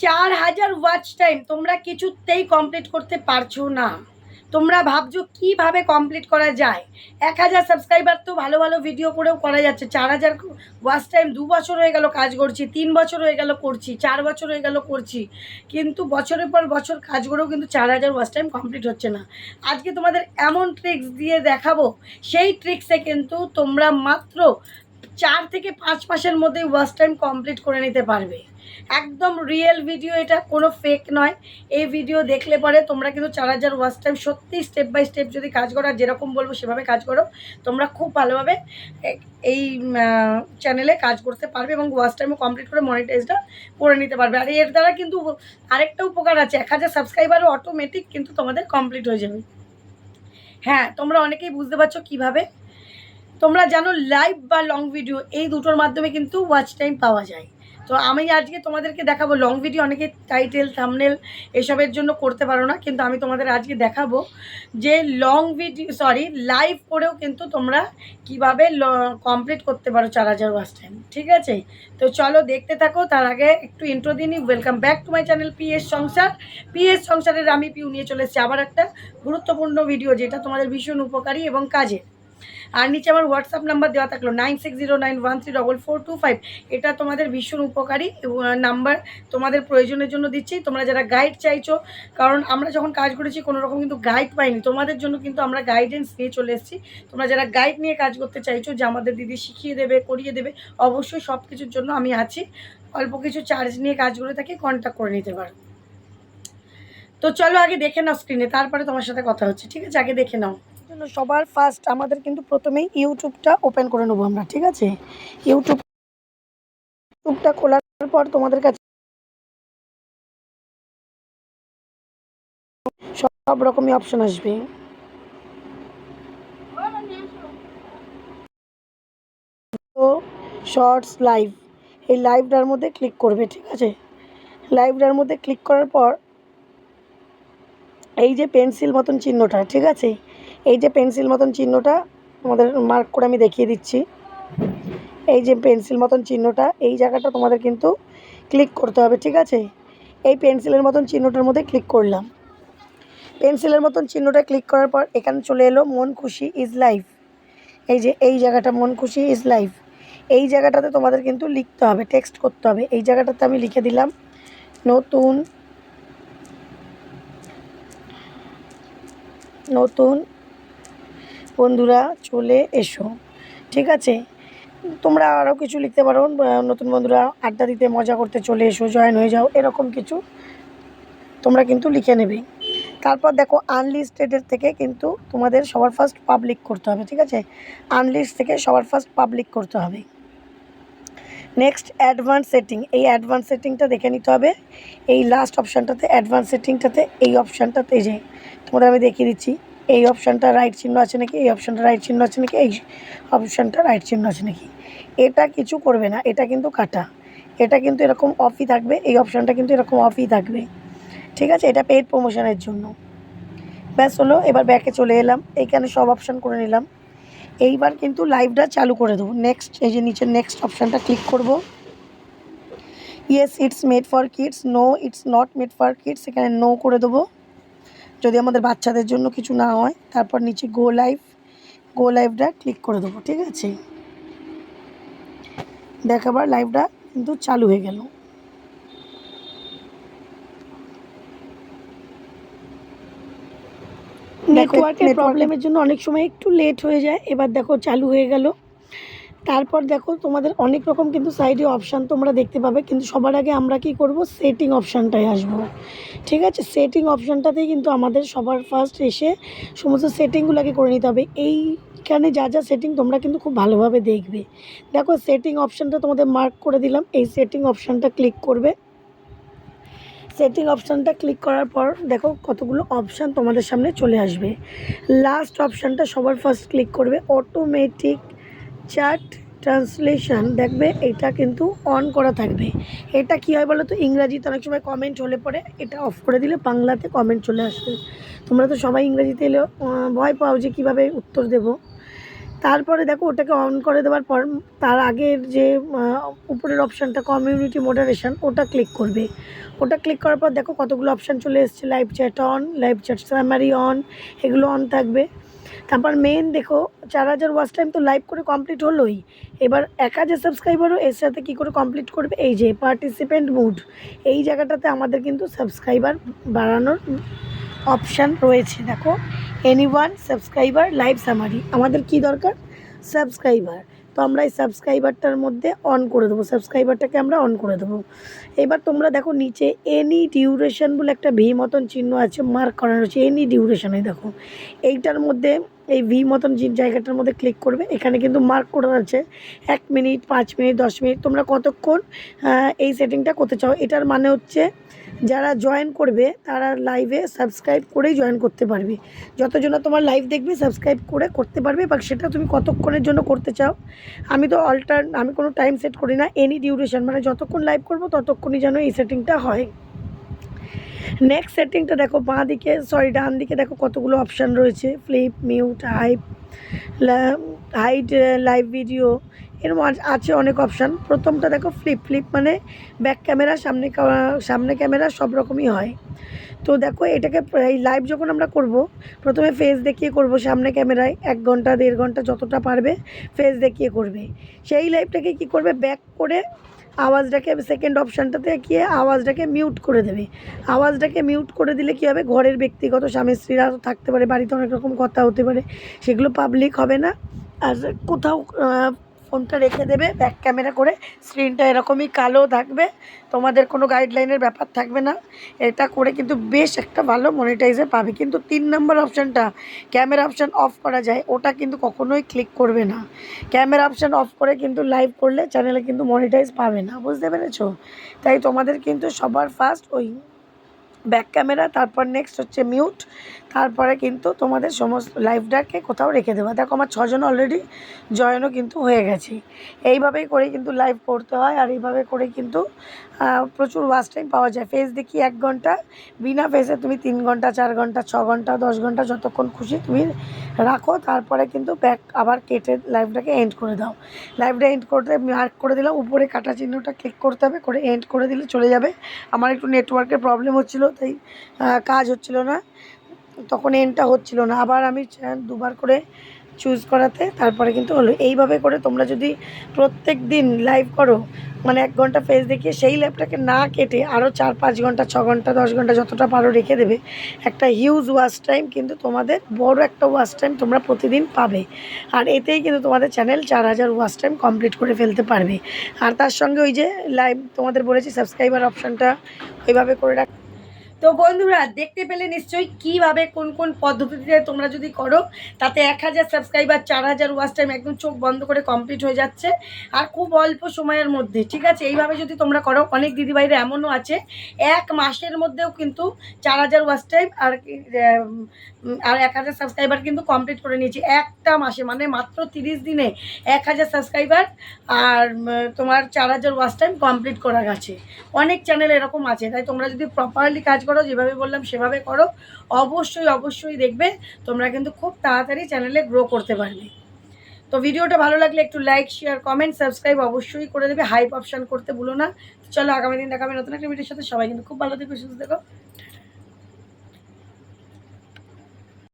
4000 watch time তোমরা কিছুতেই complete করতে পারছো না। তোমরা ভাবছো কিভাবে কমপ্লিট করা যায়। 1000 সাবস্ক্রাইবার তো ভালো ভালো ভিডিও করেও করা যাচ্ছে। 4000 ওয়াচ টাইম 2 বছর হয়ে গেল কাজ করছি, 3 বছর হয়ে গেল করছি, 4 বছর হয়ে গেল করছি, কিন্তু বছরের পর বছর কাজ করেও কিন্তু 4000 ওয়াচ টাইম কমপ্লিট হচ্ছে না। আজকে তোমাদের এমন ট্রিক্স দিয়ে দেখাবো, সেই ট্রিক্সে কিন্তু তোমরা মাত্র 4 থেকে 5 মাসের মধ্যে ওয়াচ টাইম কমপ্লিট করে নিতে পারবে। একদম রিয়েল ভিডিও, এটা কোনো ফেক নয়। এই ভিডিও দেখলে পরে তোমরা কিন্তু 4000 ওয়াচ টাইম সত্যি স্টেপ বাই স্টেপ যদি কাজ করো, আর যেরকম বলবো সেভাবে কাজ করো, তোমরা খুব ভালোভাবে এই চ্যানেলে কাজ করতে পারবে এবং ওয়াচ টাইমও কমপ্লিট করে মনিটাইজটা করে নিতে পারবে। আর এর দ্বারা কিন্তু আরেকটা উপকার আছে, 1000 সাবস্ক্রাইবারও অটোমেটিক কিন্তু তোমাদের কমপ্লিট হয়ে যাবে। হ্যাঁ, তোমরা অনেকেই বুঝতে পারছো কিভাবে। তোমরা জানো লাইভ বা লং ভিডিও এই দুটোর মাধ্যমে কিন্তু ওয়াচ টাইম পাওয়া যায়। তো আমি আজকে তোমাদেরকে দেখাবো লং ভিডিও অনেকে টাইটেল থাম্বনেল এসবের জন্য করতে পারো না, কিন্তু আমি তোমাদের আজকে দেখাবো যে লং ভিডিও লাইভ করেও কিন্তু তোমরা কিভাবে কমপ্লিট করতে পারো 4000 ওয়াচ টাইম। ঠিক আছে, তো চলো দেখতে থাকো। তার আগে একটু ইন্ট্রো দিই। Welcome back to my channel PS সংসার। পিএস সংসারের আমি পিউ নিয়ে চলে এসেছি আবার একটা গুরুত্বপূর্ণ ভিডিও, যেটা তোমাদের ভীষণ উপকারী এবং কাজে। আর নিচে আমার হোয়াটসঅ্যাপ নাম্বার দেওয়া থাকলো 9609134425। এটা তোমাদের ভীষণ উপকারী নাম্বার, তোমাদের প্রয়োজনের জন্য দিচ্ছি। তোমরা যারা গাইড চাইছো, কারণ আমরা যখন কাজ করেছি কোনো রকম কিন্তু গাইড পাইনি, তোমাদের জন্য কিন্তু আমরা গাইডেন্স নিয়ে চলে এসেছি। তোমরা যারা গাইড নিয়ে কাজ করতে চাইছো, যে আমাদের দিদি শিখিয়ে দেবে করিয়ে দেবে, অবশ্যই সব কিছুর জন্য আমি আছি। অল্প কিছু চার্জ নিয়ে কাজ করে থাকি, কন্ট্যাক্ট করে নিতে পারো। তো চলো আগে দেখে নাও স্ক্রিনে, তারপরে তোমার সাথে কথা হচ্ছে। ঠিক আছে, আগে দেখে নাও। জন্য সবার ফার্স্ট আমাদের কিন্তু প্রথমেই ইউটিউবটা ওপেন করে নেবো আমরা। ঠিক আছে, ইউটিউবটা খোলার পর তোমাদের কাছে সব রকমই অপশন আসবে। তো শর্টস লাইভ, এই লাইভটার মধ্যে ক্লিক করবে। ঠিক আছে, লাইভটার মধ্যে ক্লিক করার পর এই যে পেন্সিল মতন চিহ্নটা, ঠিক আছে, এই যে পেন্সিল মতন চিহ্নটা তোমাদের মার্ক করে আমি দেখিয়ে দিচ্ছি। এই যে পেন্সিল মতন চিহ্নটা, এই জায়গাটা তোমাদের কিন্তু ক্লিক করতে হবে। ঠিক আছে, এই পেন্সিলের মতন চিহ্নটার মধ্যে ক্লিক করলাম। পেন্সিলের মতন চিহ্নটা ক্লিক করার পর এখানে চলে এলো মন খুশি ইজ লাইভ। এই যে এই জায়গাটা মন খুশি ইজ লাইভ, এই জায়গাটাতে তোমাদের কিন্তু লিখতে হবে, টেক্সট করতে হবে। এই জায়গাটাতে আমি লিখে দিলাম নতুন নতুন বন্ধুরা চলে এসো। ঠিক আছে, তোমরা আরও কিছু লিখতে পারো, নতুন বন্ধুরা আড্ডা দিতে মজা করতে চলে এসো, জয়েন হয়ে যাও, এরকম কিছু তোমরা কিন্তু লিখে নেবে। তারপর দেখো আনলিস্টেডের থেকে কিন্তু তোমাদের সবার ফার্স্ট পাবলিক করতে হবে। ঠিক আছে, আনলিস্ট থেকে সবার ফার্স্ট পাবলিক করতে হবে। নেক্সট অ্যাডভান্স সেটিং, এই অ্যাডভান্স সেটিংটা দেখে নিতে হবে। এই লাস্ট অপশানটাতে অ্যাডভান্স সেটিংটাতে, এই অপশানটাতে যে তোমাদের আমি দেখিয়ে দিচ্ছি, এই অপশানটা রাইট চিহ্ন আছে নাকি, এই অপশানটা রাইট চিহ্ন আছে নাকি, এই অপশানটা রাইট চিহ্ন আছে নাকি। এটা কিছু করবে না, এটা কিন্তু কাটা, এটা কিন্তু এরকম অফই থাকবে, এই অপশানটা কিন্তু এরকম অফই থাকবে। ঠিক আছে, এটা পেইড প্রমোশনের জন্য। ব্যাস হলো, এবার ব্যাকে চলে এলাম, এইখানে সব অপশান করে নিলাম। এইবার কিন্তু লাইভটা চালু করে দেবো। নেক্সট, এই যে নিচের নেক্সট অপশানটা ক্লিক করব। Yes it's made for kids, no it's not made for kids, এখানে নো করে দেবো যদি আমাদের বাচ্চাদের জন্য কিছু না হয়। তারপর নিচে গো লাইভটা ক্লিক করে দেবো। ঠিক আছে, দেখাবার লাইভটা কিন্তু চালু হয়ে গেল। নেটওয়ার্কের প্রবলেমের জন্য অনেক সময় একটু লেট হয়ে যায়। এবার দেখো চালু হয়ে গেল। তারপর দেখো তোমাদের অনেক রকম কিন্তু সাইডে অপশান তোমরা দেখতে পাবে, কিন্তু সবার আগে আমরা কি করব, সেটিং অপশানটায় আসবো। ঠিক আছে, সেটিং অপশানটাতেই কিন্তু আমাদের সবার ফার্স্ট এসে সমস্ত সেটিংগুলোকে করে নিতে হবে। এইখানে যা যা সেটিং তোমরা কিন্তু খুব ভালোভাবে দেখবে। দেখো সেটিং অপশানটা তোমাদের মার্ক করে দিলাম, এই সেটিং অপশানটা ক্লিক করবে। সেটিং অপশানটা ক্লিক করার পর দেখো কতগুলো অপশান তোমাদের সামনে চলে আসবে। লাস্ট অপশানটা সবার ফার্স্ট ক্লিক করবে, অটোমেটিক চ্যাট ট্রান্সলেশন, দেখবে এটা কিন্তু অন করা থাকবে। এটা কী হয় বলো তো, ইংরাজিতে অনেক সময় কমেন্ট হলে পরে এটা অফ করে দিলে বাংলাতে কমেন্ট চলে আসবে। তোমরা তো সবাই ইংরাজিতে এলেও ভয় পাও যে কীভাবে উত্তর দেবো। তারপরে দেখো ওটাকে অন করে দেওয়ার পর তার আগের যে উপরের অপশানটা কমিউনিটি মডারেশন ওটা ক্লিক করবে। ওটা ক্লিক করার পর দেখো কতগুলো অপশান চলে এসেছে, live chat on, live chat summary on, এগুলো অন থাকবে। তারপর মেন দেখো 4000 ওয়াচ টাইম তো লাইভ করে কমপ্লিট হলোই, এবার 1000 সাবস্ক্রাইবারও এর সাথে কী করে কমপ্লিট করবে, এই যে পার্টিসিপেন্ট মুড এই জায়গাটাতে আমাদের কিন্তু সাবস্ক্রাইবার বাড়ানোর অপশান রয়েছে। দেখো এনিওয়ান সাবস্ক্রাইবার লাইভ সামারি, আমাদের কি দরকার, সাবস্ক্রাইবার। তো আমরা এই সাবস্ক্রাইবারটার মধ্যে অন করে দেবো, সাবস্ক্রাইবারটাকে আমরা অন করে দেবো। এবার তোমরা দেখো নিচে এনি ডিউরেশন বলে একটা ভি মতন চিহ্ন আছে, মার্ক করানো হচ্ছে এনি ডিউরেশনে। দেখো এইটার মধ্যে এই ভি মতন জায়গাটার মধ্যে ক্লিক করবে, এখানে কিন্তু মার্ক করা আছে 1 মিনিট, 5 মিনিট, 10 মিনিট, তোমরা কতক্ষণ এই সেটিংটা করতে চাও। এটার মানে হচ্ছে যারা জয়েন করবে তারা লাইভে সাবস্ক্রাইব করেই জয়েন করতে পারবে, যতজন তোমার লাইভ দেখবে সাবস্ক্রাইব করে করতে পারবে, বা সেটা তুমি কতক্ষণের জন্য করতে চাও। আমি তো আমি কোনো টাইম সেট করি না, এনি ডিউরেশন মানে যতক্ষণ লাইভ করবো ততক্ষণই যেন এই সেটিংটা হয়। নেক্সট সেটিংটা দেখো ডান দিকে দেখো কতগুলো অপশান রয়েছে, flip, mute, hide live video, এরকম আছে অনেক অপশান। প্রথমটা দেখো ফ্লিপ মানে ব্যাক ক্যামেরা, সামনে ক্যামেরা সব রকমই হয়। তো দেখো এটাকে এই লাইভ যখন আমরা করব প্রথমে ফেস দেখিয়ে করব, সামনে ক্যামেরায় 1 ঘন্টা 1.5 ঘন্টা যতটা পারবে ফেস দেখিয়ে করবে। সেই লাইভটাকে কি করবে, ব্যাক করে আওয়াজটাকে সেকেন্ড অপশানটাতে গিয়ে আওয়াজটাকে মিউট করে দেবে। আওয়াজটাকে মিউট করে দিলে কী হবে, ঘরের ব্যক্তিগত স্বামী স্ত্রীরা থাকতে পারে, বাড়িতে অনেক রকম কথা হতে পারে, সেগুলো পাবলিক হবে না। আর কোথাও ফোনটা রেখে দেবে ব্যাক ক্যামেরা করে, স্ক্রিনটা এরকমই কালো থাকবে, তোমাদের কোনো গাইডলাইনের ব্যাপার থাকবে না। এটা করে কিন্তু বেশ একটা ভালো মনিটাইজে পাবে। কিন্তু 3 নম্বর অপশানটা ক্যামেরা অপশান অফ করা যায়, ওটা কিন্তু কখনোই ক্লিক করবে না। ক্যামেরা অপশান অফ করে কিন্তু লাইভ করলে চ্যানেলে কিন্তু মনিটাইজ পাবে না, বুঝতে পেরেছো। তাই তোমাদের কিন্তু সবার ফার্স্ট ওই ব্যাক ক্যামেরা, তারপর নেক্সট হচ্ছে মিউট, তারপরে কিন্তু তোমাদের সমস্ত লাইভটাকে কোথাও রেখে দেওয়া। দেখো আমার 6 জন অলরেডি জয়েনও কিন্তু হয়ে গেছে। এইভাবেই করে কিন্তু লাইভ করতে হয়, আর এইভাবে করে কিন্তু প্রচুর ওয়াচ টাইম পাওয়া যায়। ফেস দেখি 1 ঘন্টা, বিনা ফেসে তুমি 3 ঘন্টা, 4 ঘন্টা, 6 ঘন্টা, 10 ঘন্টা যতক্ষণ খুশি তুমি রাখো, তারপরে কিন্তু ব্যাক আবার কেটে লাইভটাকে এন্ড করে দাও। লাইভটা এন্ড করতে মার্ক করে দিলাম, উপরে কাটা চিহ্নটা ক্লিক করতে হবে, করে এন্ড করে দিলে চলে যাবে। আমার একটু নেটওয়ার্কের প্রবলেম হচ্ছিলো, তাই কাজ হচ্ছিল না, তখন এন্ডটা হচ্ছিল না, আবার আমি 2বার করে চুজ করাতে তারপরে কিন্তু হলো। এইভাবে করে তোমরা যদি প্রত্যেক দিন লাইভ করো, মানে 1 ঘন্টা ফেস দেখিয়ে সেই লাইভটাকে না কেটে আরও 4-5 ঘন্টা, 6 ঘন্টা, 10 ঘন্টা যতটা পারো রেখে দেবে, একটা হিউজ ওয়াচ টাইম কিন্তু তোমাদের, বড় একটা ওয়াচ টাইম তোমরা প্রতিদিন পাবে। আর এতেই কিন্তু তোমাদের চ্যানেল 4000 ওয়াচ টাইম কমপ্লিট করে ফেলতে পারবে। আর তার সঙ্গে ওই যে লাইভ তোমাদের বলেছি সাবস্ক্রাইবার অপশানটা ওইভাবে করে রাখ। তো বন্ধুরা দেখতে পেলে নিশ্চয়ই কীভাবে কোন কোন পদ্ধতিতে তোমরা যদি করো তাতে 1000 সাবস্ক্রাইবার, 4000 ওয়াচ টাইম একদম চোখ বন্ধ করে কমপ্লিট হয়ে যাচ্ছে, আর খুব অল্প সময়ের মধ্যে। ঠিক আছে, এইভাবে যদি তোমরা করো, অনেক দিদিভাইরা এমনও আছে 1 মাসের মধ্যেও কিন্তু 4000 ওয়াচ টাইম আর 1000 সাবস্ক্রাইবার কিন্তু কমপ্লিট করে নিয়েছি একটা মাসে, মানে মাত্র 30 দিনে 1000 সাবস্ক্রাইবার আর তোমার 4000 ওয়াচ টাইম কমপ্লিট করা গেছে। অনেক চ্যানেল এরকম আছে। তাই তোমরা যদি প্রপারলি কাজ করো, যেভাবে বললাম সেভাবে করো, অবশ্যই দেখবে তোমরা কিন্তু খুব তাড়াতাড়ি চ্যানেলে গ্রো করতে পারবে। তো ভিডিওটা ভালো লাগলে একটু লাইক, শেয়ার, কমেন্ট, সাবস্ক্রাইব অবশ্যই করে দেবে, হাইপ অপশান করতে ভুলো না। চলো আগামী দিন দেখাবে নতুন একটা ভিডিওর সাথে। সবাই কিন্তু খুব ভালো থেকো, সুস্থ থেকো।